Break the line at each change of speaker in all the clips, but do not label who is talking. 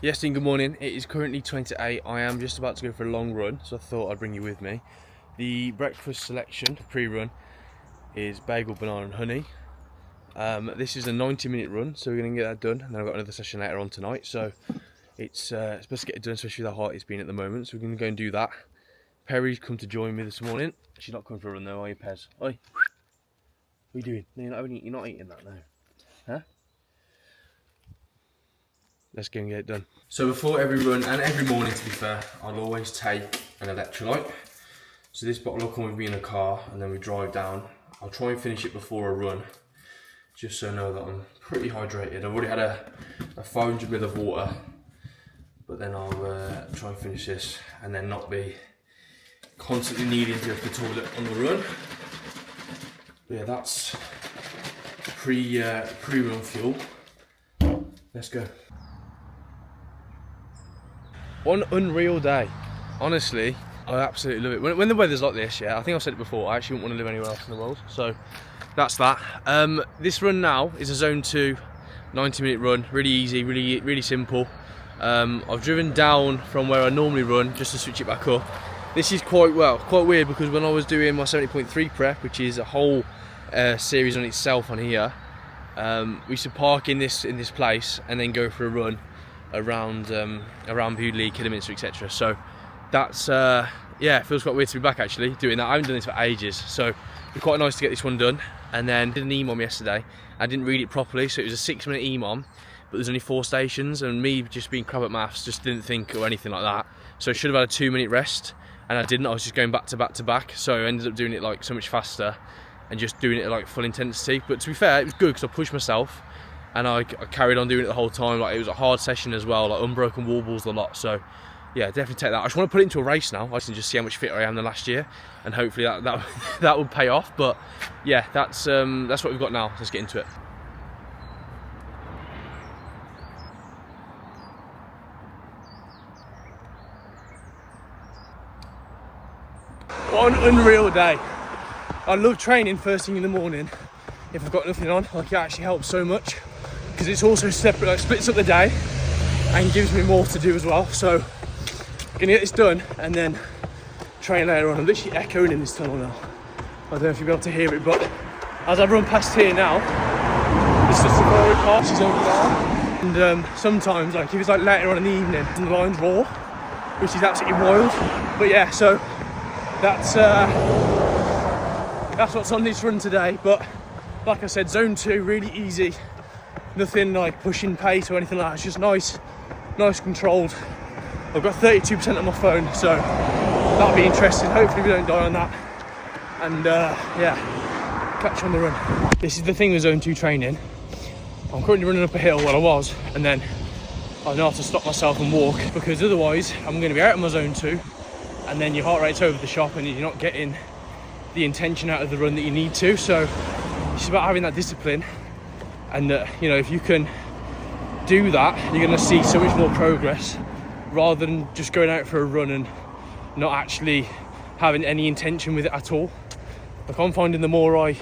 Yes, Dean, good morning. It is currently 20 to 8. I am just about to go for a long run, so I thought I'd bring you with me. The breakfast selection, pre-run, is bagel, banana and honey. This is a 90-minute run, so we're going to get that done, and then I've got another session later on tonight, so it's best to get it done, especially with how hot it's been at the moment, so we're going to go and do that. Perry's come to join me this morning. She's not coming for a run though, are you, Pez? Oi. What are you doing? No, you're not eating that now. Huh? Let's go and get it done. So before every run, and every morning to be fair, I'll always take an electrolyte. So this bottle will come with me in the car, and then we drive down. I'll try and finish it before a run, just so I know that I'm pretty hydrated. I've already had a 500 ml of water, but then I'll try and finish this, and then not be constantly needing to go to the toilet on the run. But yeah, that's pre-run fuel. Let's go. One unreal day. Honestly, I absolutely love it. When the weather's like this, yeah, I think I've said it before, I actually wouldn't want to live anywhere else in the world. So that's that. This run now is a zone 2, 90-minute run. Really easy, really simple. I've driven down from where I normally run just to switch it back up. This is quite weird, because when I was doing my 70.3 prep, which is a whole series on itself on here, we used to park in this place and then go for a run around Bewdley, Kidderminster, etc. So that's yeah, it feels quite weird to be back actually doing that. I haven't done this for ages, so it'd be quite nice to get this one done. And then did an EMOM yesterday. I didn't read it properly, so it was a 6-minute EMOM, but there's only 4 stations, and me just being crap at maths, just didn't think or anything like that. So I should have had a 2-minute rest, and I didn't. I was just going back to back to back, so I ended up doing it like so much faster and just doing it at like full intensity. But to be fair, it was good because I pushed myself, and I carried on doing it the whole time. Like, it was a hard session as well, like unbroken wall balls a lot. So yeah, definitely take that. I just want to put it into a race now. I can just see how much fitter I am than last year, and hopefully that will pay off. But yeah, that's what we've got now. Let's get into it. What an unreal day. I love training first thing in the morning if I've got nothing on. Like, it actually helps so much, because it's also separate, like, splits up the day and gives me more to do as well. So I'm gonna get this done and then train later on. I'm literally echoing in this tunnel now. I don't know if you'll be able to hear it, but as I run past here now, there's the Safari car, she's over there. And sometimes, like, if it's like later on in the evening and the lines roar, which is absolutely wild. But yeah, so that's what's on this run today. But like I said, zone 2, really easy. Nothing like pushing pace or anything like that. It's just nice controlled. I've got 32% on my phone, so that'll be interesting. Hopefully we don't die on that. And yeah, catch you on the run. This is the thing with zone 2 training. I'm currently running up a hill, well I was, and then I know how to stop myself and walk, because otherwise I'm going to be out of my zone 2, and then your heart rate's over the shop and you're not getting the intention out of the run that you need to. So it's about having that discipline, and you know, if you can do that, you're going to see so much more progress, rather than just going out for a run and not actually having any intention with it at all. Like, I'm finding the more I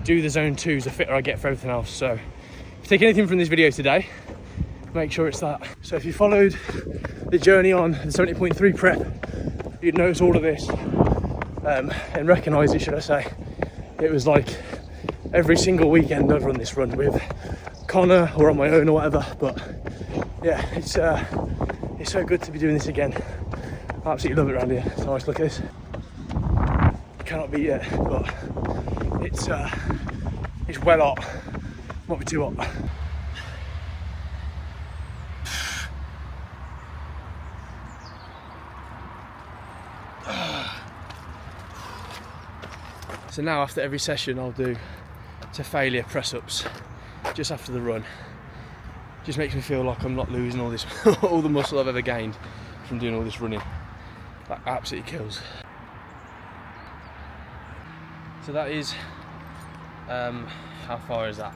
do the zone 2s, the fitter I get for everything else. So if you take anything from this video today, make sure it's that. So if you followed the journey on the 70.3 prep, you'd notice all of this and recognise it, should I say. It was like every single weekend I've run this run with Connor or on my own or whatever. But yeah, it's so good to be doing this again. I absolutely love it around here. It's nice. Look at this. Cannot beat it, but it's well hot. Might be too hot. So now after every session I'll do to failure press-ups just after the run. Just makes me feel like I'm not losing all this all the muscle I've ever gained from doing all this running. That absolutely kills. So that is how far is that?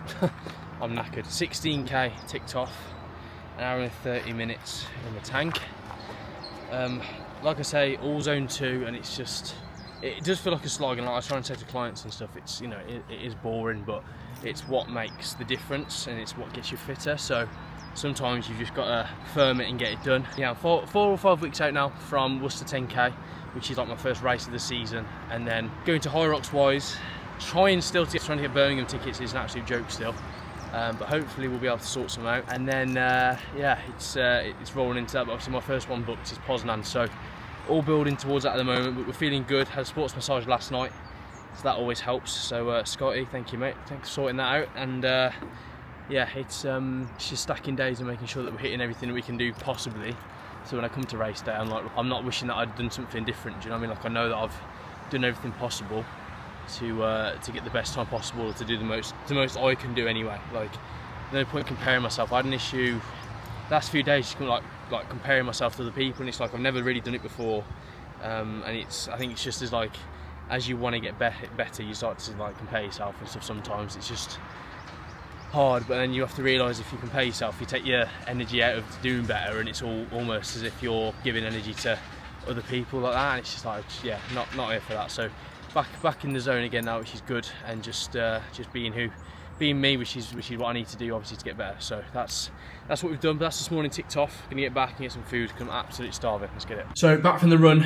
I'm knackered. 16k ticked off, an hour and 30 minutes in the tank. Like I say, all zone 2, and it's just, it does feel like a slog, and like I was trying to say to clients and stuff, it's, you know, it is boring, but it's what makes the difference and it's what gets you fitter. So sometimes you've just got to firm it and get it done. Yeah, I'm 4 or 5 weeks out now from Worcester 10K, which is like my first race of the season, and then going to Hyrox wise, trying to get Birmingham tickets is an absolute joke still. But hopefully we'll be able to sort some out, and then yeah, it's rolling into that. But obviously my first one booked is Poznan, so all building towards that at the moment. But we're feeling good. Had a sports massage last night, so that always helps. So Scotty, thank you mate, thanks for sorting that out. And yeah, it's just stacking days and making sure that we're hitting everything that we can do possibly. So when I come to race day, I'm not wishing that I'd done something different. Do you know what I mean? Like, I know that I've done everything possible to get the best time possible, to do the most I can do anyway. Like, no point comparing myself. I had an issue last few days, just like comparing myself to other people, and it's like I've never really done it before. And I think it's just as you want to get better, you start to like compare yourself and stuff. Sometimes it's just hard, but then you have to realise if you compare yourself, you take your energy out of doing better, and it's almost as if you're giving energy to other people like that, and it's just like, yeah, not here for that. So back in the zone again now, which is good, and just being me, which is what I need to do obviously to get better. So that's what we've done. But that's this morning ticked off. Gonna get back and get some food because I'm absolutely starving. Let's get it. So back from the run,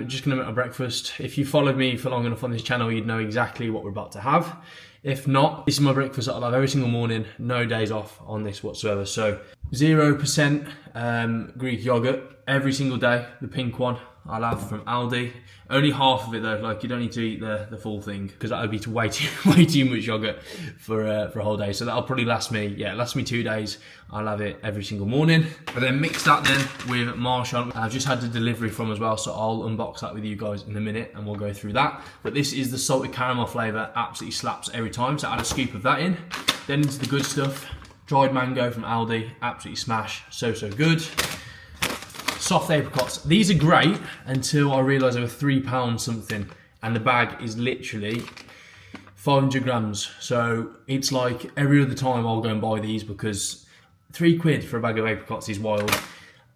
just gonna make my breakfast. If you followed me for long enough on this channel, you'd know exactly what we're about to have. If not, this is my breakfast that I'll have every single morning, no days off on this whatsoever. So 0% Greek yogurt every single day, the pink one I'll have from Aldi. Only half of it though, like you don't need to eat the full thing, because that would be way too much yogurt for a whole day. So that'll probably last me 2 days. I'll have it every single morning. But then mix that then with Maron. I've just had the delivery from as well, so I'll unbox that with you guys in a minute and we'll go through that. But this is the salted caramel flavour, absolutely slaps every time. So add a scoop of that in. Then into the good stuff, dried mango from Aldi, absolutely smash, so good. Soft apricots. These are great until I realised they were £3 something, and the bag is literally 500 grams. So it's like every other time I'll go and buy these, because £3 for a bag of apricots is wild.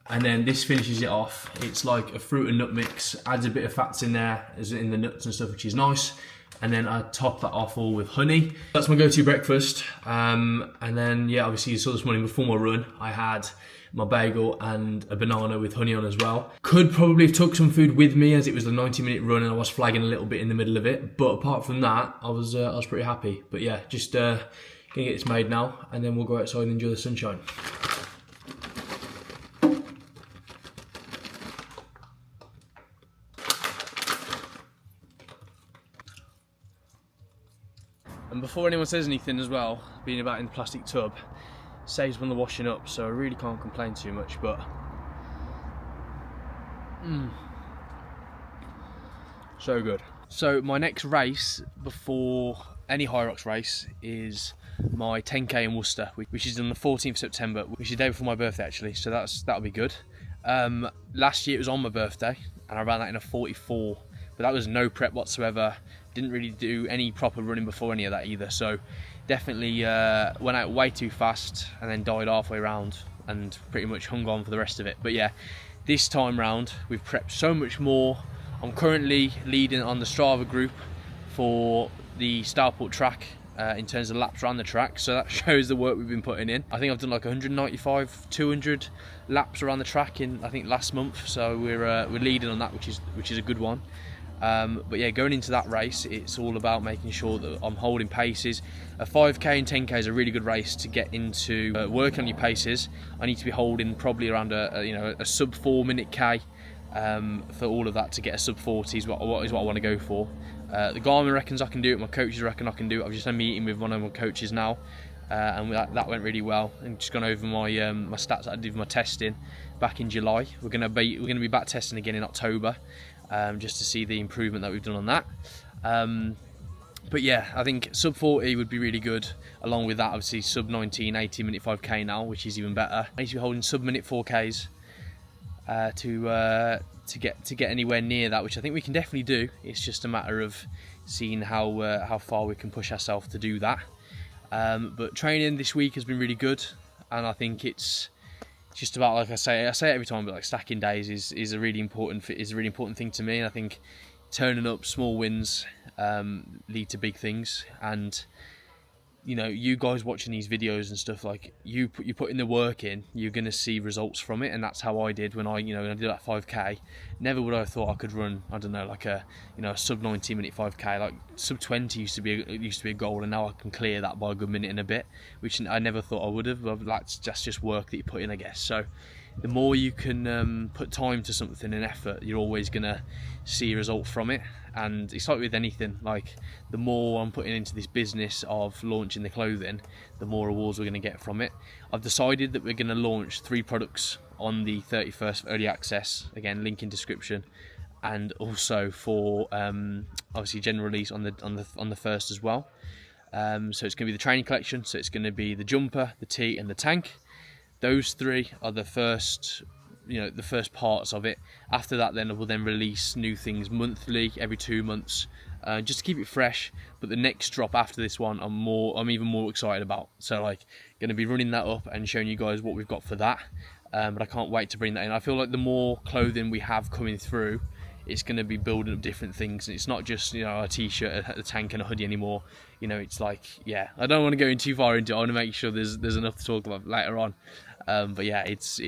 And then this finishes it off. It's like a fruit and nut mix, adds a bit of fats in there, as in the nuts and stuff, which is nice. And then I top that off all with honey. That's my go-to breakfast. And then, yeah, obviously you saw this morning before my run, I had my bagel and a banana with honey on as well. Could probably have took some food with me, as it was a 90-minute run and I was flagging a little bit in the middle of it. But apart from that, I was pretty happy. But yeah, just gonna get this made now, and then we'll go outside and enjoy the sunshine. And before anyone says anything as well, being about in the plastic tub saves when they're washing up, so I really can't complain too much. But so good. So my next race before any Hyrox race is my 10K in Worcester, which is on the 14th of September, which is the day before my birthday actually, so that'll be good. Last year it was on my birthday and I ran that in a 44, but that was no prep whatsoever. Didn't really do any proper running before any of that either, so definitely went out way too fast and then died halfway around and pretty much hung on for the rest of it. But yeah, this time round we've prepped so much more. I'm currently leading on the Strava group for the Stourport track in terms of laps around the track, so that shows the work we've been putting in. I think I've done like 195, 200 laps around the track in I think last month, so we're leading on that, which is a good one. But yeah, going into that race, it's all about making sure that I'm holding paces. A 5k and 10k is a really good race to get into working on your paces. I need to be holding probably around a sub 4 minute k for all of that to get a sub 40 is what I want to go for. The Garmin reckons I can do it, my coaches reckon I can do it. I've just had a meeting with one of my coaches now, and that went really well. And just gone over my my stats that I did with my testing back in July. We're gonna be back testing again in October. Just to see the improvement that we've done on that. But yeah, I think sub 40 would be really good. Along with that, obviously sub 19, 18 minute 5k now, which is even better. I need to be holding sub minute 4ks to get anywhere near that, which I think we can definitely do. It's just a matter of seeing how far we can push ourselves to do that. But training this week has been really good, and I think it's just about, like I say it every time, but like stacking days is a really important thing to me. And I think turning up small wins lead to big things, and you know, you guys watching these videos and stuff, like you put in the work in, you're gonna see results from it, and that's how I did when I did that 5k. Never would I have thought I could run, I don't know, like a sub 90 minute 5k. Like sub 20 used to be a goal, and now I can clear that by a good minute and a bit, which I never thought I would have. But that's just work that you put in, I guess. So the more you can put time to something and effort, you're always gonna see a result from it. And it's like with anything, like the more I'm putting into this business of launching the clothing, the more rewards we're going to get from it. I've decided that we're going to launch 3 products on the 31st early access, again link in description, and also for obviously general release on the 1st as well. So it's going to be the training collection, so it's going to be the jumper, the tee and the tank. Those 3 are the first parts of it. After that, then we'll then release new things monthly, every 2 months, just to keep it fresh. But the next drop after this one, I'm even more excited about. So like, going to be running that up and showing you guys what we've got for that. But I can't wait to bring that in. I feel like the more clothing we have coming through, it's going to be building up different things, and it's not just a t-shirt, a tank and a hoodie anymore. It's like, yeah, I don't want to go in too far into it. I want to make sure there's enough to talk about later on. But yeah, it's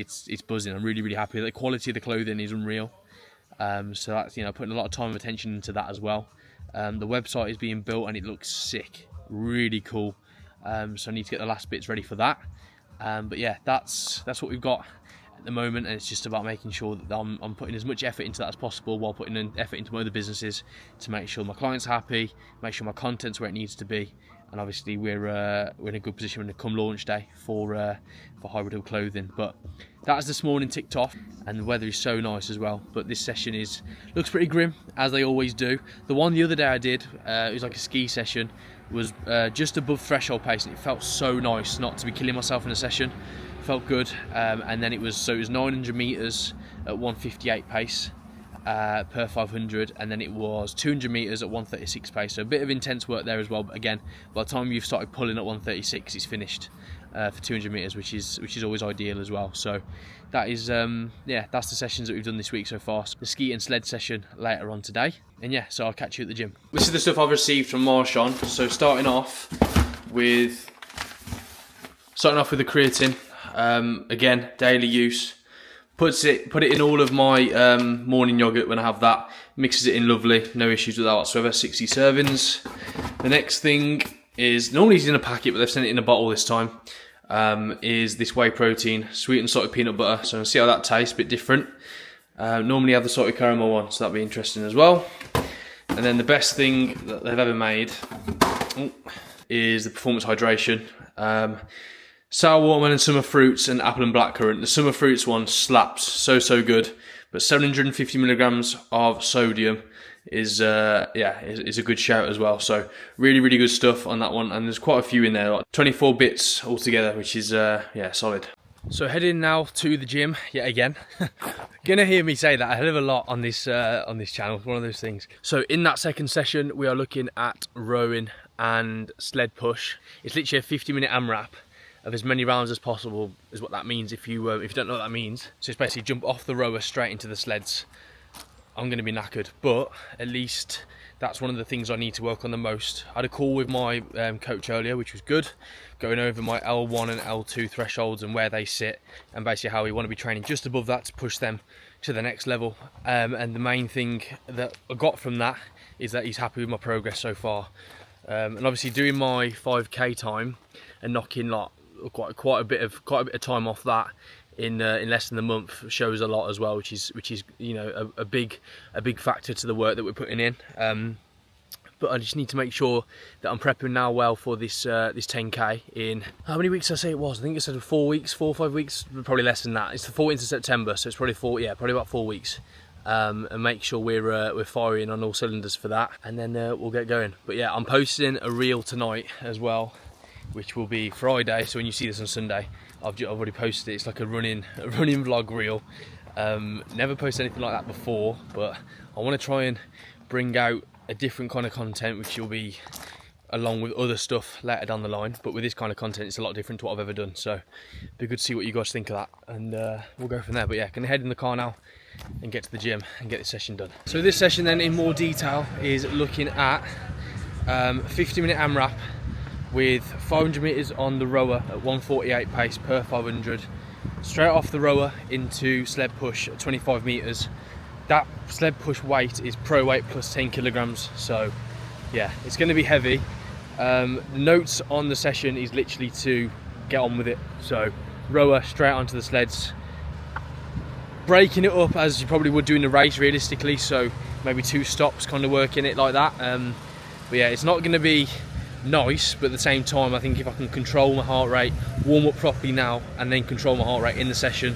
buzzing. I'm really happy. The quality of the clothing is unreal. So that's putting a lot of time and attention into that as well. The website is being built and it looks sick, really cool. So I need to get the last bits ready for that. But yeah, that's what we've got at the moment, and it's just about making sure that I'm putting as much effort into that as possible, while putting in effort into my other businesses to make sure my clients are happy, make sure my content's where it needs to be. And obviously we're in a good position when it come launch day for Hybrid Hill clothing. But that is this morning ticked off, and the weather is so nice as well. But this session looks pretty grim, as they always do. The one the other day I did, it was like a ski session, was just above threshold pace, and it felt so nice not to be killing myself in a session. Felt good. And then it was 900 meters at 1:58 pace. Per 500, and then it was 200 meters at 1:36 pace, so a bit of intense work there as well. But again, by the time you've started pulling at 1:36, it's finished for 200 meters, which is always ideal as well. So that is that's the sessions that we've done this week so far. So the ski and sled session later on today, and yeah, so I'll catch you at the gym. This is the stuff I've received from Maron. So starting off with the creatine, again daily use. Put it in all of my morning yogurt when I have that. Mixes it in lovely, no issues with that whatsoever. 60 servings. The next thing is, normally it's in a packet, but they've sent it in a bottle this time. Is this whey protein, sweet and salted peanut butter. So I'm gonna see how that tastes, a bit different. Normally I have the salted caramel one, so that'll be interesting as well. And then the best thing that they've ever made is the performance hydration. Sour watermelon, summer fruits, and apple and blackcurrant. The summer fruits one slaps, so good. But 750 milligrams of sodium is a good shout as well. So really good stuff on that one. And there's quite a few in there, like 24 bits altogether, which is solid. So heading now to the gym yet again. Gonna hear me say that a hell of a lot on this channel. One of those things. So in that second session, we are looking at rowing and sled push. It's literally a 50-minute AMRAP of as many rounds as possible, is what that means if you don't know what that means. So it's basically jump off the rower straight into the sleds. I'm going to be knackered, but at least that's one of the things I need to work on the most. I had a call with my coach earlier, which was good, going over my L1 and L2 thresholds and where they sit, and basically how we want to be training just above that to push them to the next level. And the main thing that I got from that is that he's happy with my progress so far. And obviously doing my 5k time and knocking quite a bit of time off that in less than a month shows a lot as well, which is a big factor to the work that we're putting in. But I just need to make sure that I'm prepping now well for this 10k in how many weeks did I say it was? I think it said 4 or 5 weeks, probably less than that. It's the 14th of September, so it's probably about 4 weeks. And make sure we're firing on all cylinders for that, and then we'll get going. But yeah, I'm posting a reel tonight as well, which will be Friday. So when you see this on Sunday, I've already posted it. It's like a running vlog reel. Never posted anything like that before, but I want to try and bring out a different kind of content, which will be along with other stuff later down the line. But with this kind of content, it's a lot different to what I've ever done. So it'd be good to see what you guys think of that, and we'll go from there. But yeah, gonna head in the car now and get to the gym and get this session done. So this session then in more detail is looking at 50-minute AMRAP with 500 metres on the rower at 1:48 pace per 500, straight off the rower into sled push at 25 metres. That sled push weight is pro weight plus 10 kilograms, so yeah, it's going to be heavy. The notes on the session is literally to get on with it, so rower straight onto the sleds, breaking it up as you probably would do in a race realistically, so maybe 2 stops, kind of working it like that. But yeah, it's not going to be nice, but at the same time I think if I can control my heart rate, warm up properly now, and then control my heart rate in the session,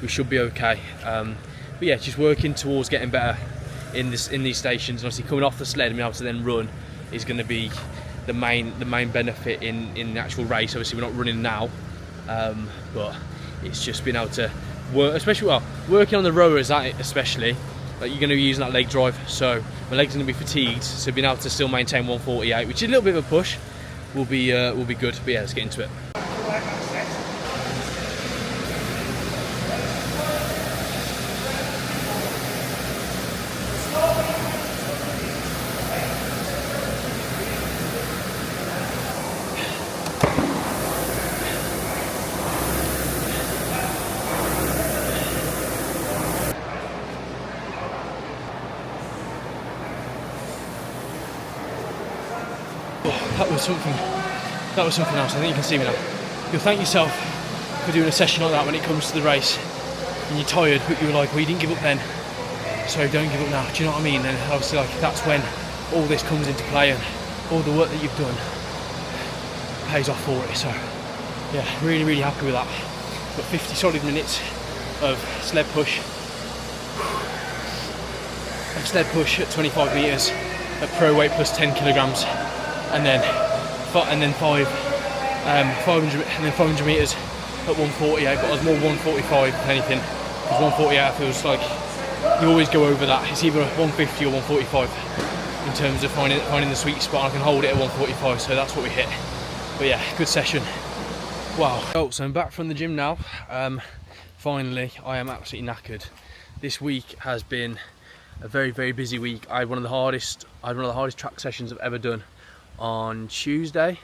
we should be okay. But yeah, just working towards getting better in these stations, and obviously coming off the sled and being able to then run is going to be the main benefit in the actual race. Obviously we're not running now, but it's just being able to work, especially working on the rower is that, especially like you're going to be using that leg drive, so my legs are going to be fatigued, so being able to still maintain 1:48, which is a little bit of a push, will be good. But yeah, let's get into it. That was something else. I think you can see me now. You'll thank yourself for doing a session like that when it comes to the race and you're tired, but you were like, well, you didn't give up then, so don't give up now. Do you know what I mean? And obviously, like, that's when all this comes into play, and all the work that you've done pays off for it. So yeah, really happy with that. Got 50 solid minutes of sled push. Sled push at 25 metres at pro weight plus 10 kilograms, and then 500 metres at 1:48. But I was more 1:45 than anything, because 1:48 feels like you always go over that. It's either 1:50 or 1:45 in terms of finding the sweet spot. I can hold it at 1:45, so that's what we hit. But yeah, good session. Wow. Oh, so I'm back from the gym now. Finally, I am absolutely knackered. This week has been a very busy week. I had one of the hardest track sessions I've ever done on Tuesday.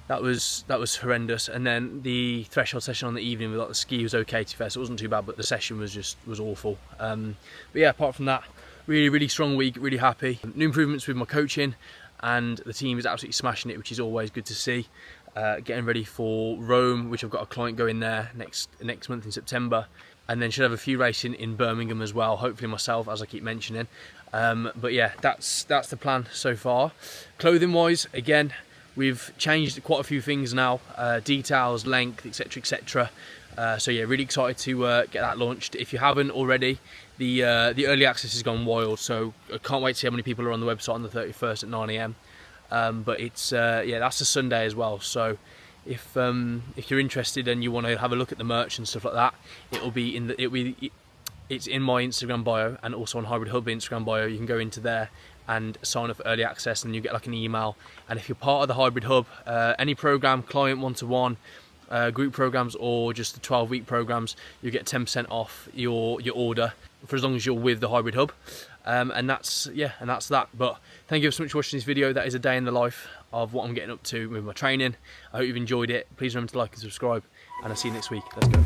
That was horrendous, and then the threshold session on the evening with like the ski was okay, to be fair, so it wasn't too bad, but the session was awful. But yeah, apart from that, really strong week, really happy. New improvements with my coaching, and the team is absolutely smashing it, which is always good to see. Getting ready for Rome, which I've got a client going there next month in September, and then should have a few racing in Birmingham as well, hopefully myself, as I keep mentioning. But yeah, that's the plan so far. Clothing wise, again, we've changed quite a few things now, details, length, etc. So yeah, really excited to get that launched. If you haven't already, the early access has gone wild, so I can't wait to see how many people are on the website on the 31st at 9 AM. But it's yeah, that's a Sunday as well, so if you're interested and you want to have a look at the merch and stuff like that, it's in my Instagram bio, and also on Hybrid Hub Instagram bio. You can go into there and sign up for early access, and you get like an email. And if you're part of the Hybrid Hub, any program, client one-to-one, group programs, or just the 12-week programs, you get 10% off your order for as long as you're with the Hybrid Hub. And that's that. But thank you so much for watching this video. That is a day in the life of what I'm getting up to with my training. I hope you've enjoyed it. Please remember to like and subscribe, and I'll see you next week. Let's go.